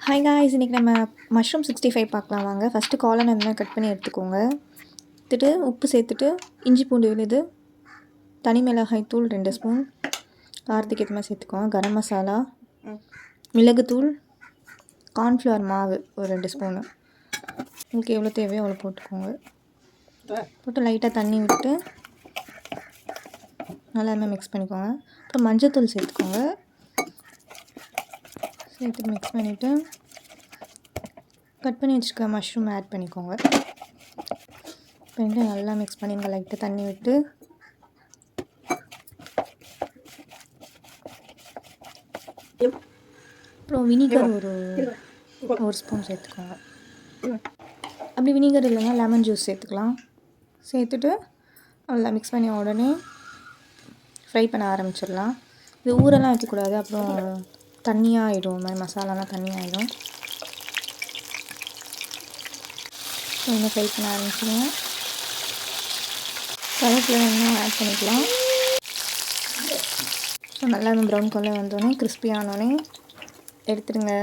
Hi guys, இன்றைக்கி நம்ம mushroom 65 பார்க்கலாம் வாங்க. ஃபஸ்ட்டு காளான் அந்த மாதிரி கட் பண்ணி எடுத்துக்கோங்க. எடுத்துட்டு உப்பு சேர்த்துட்டு இஞ்சி பூண்டு விழுது, தனி மிளகாய் தூள் 2 ஸ்பூன், காரத்துக்கு ஏற்ற மாதிரி சேர்த்துக்கோங்க, கரம் மசாலா, மிளகுத்தூள், கார்ன்ஃப்ளவர் மாவு ஒரு 2 ஸ்பூனு, உங்களுக்கு எவ்வளோ தேவையோ அவ்வளோ போட்டுக்கோங்க. போட்டு லைட்டாக தண்ணி விட்டு நல்லா மிக்ஸ் பண்ணிக்கோங்க. அப்புறம் மஞ்சள்தூள் சேர்த்துக்கோங்க. சேர்த்து மிக்ஸ் பண்ணிவிட்டு கட் பண்ணி வச்சுருக்க மஷ்ரூம் ஆட் பண்ணிக்கோங்க. பண்ணிட்டு நல்லா மிக்ஸ் பண்ணிங்க. லைட்டாக தண்ணி விட்டு அப்புறம் வினிகர் ஒரு ஸ்பூன் சேர்த்துக்கோங்க. அப்படி வினிகர் இல்லைன்னா லெமன் ஜூஸ் சேர்த்துக்கலாம். சேர்த்துட்டு நல்லா மிக்ஸ் பண்ணி உடனே ஃப்ரை பண்ண ஆரம்பிச்சிடலாம். இது ஊரெல்லாம் வைக்கக்கூடாது, அப்புறம் தண்ணியாக ஆகிடும். இந்த மாதிரி மசாலாலாம் தண்ணியாகிடும். இன்னும் ஃப்ரை பண்ண ஆரம்பிச்சிடுங்க. கருவேப்பிலை இன்னும் ஆட் பண்ணிக்கலாம். ஸோ நல்லா ப்ரௌன் கலர் வந்தோடனே கிறிஸ்பியானோடனே எடுத்துடுங்க.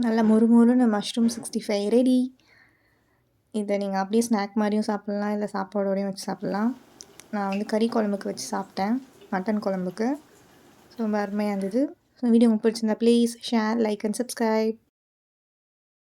நல்லா மொறுமொறுன்னு மஷ்ரூம் 65 ரெடி. இதை நீங்கள் அப்படியே ஸ்நாக் மாதிரியும் சாப்பிட்லாம், இல்லை சாப்பாடோடையும் வச்சு சாப்பிட்லாம். நான் கறி குழம்புக்கு வச்சு சாப்பிட்டேன், மட்டன் குழம்புக்கு. ஸோ ரொம்ப அருமையாக இருந்தது. ஸோ வீடியோ உங்களுக்கு பிடிச்சிருந்தா please share, like and subscribe.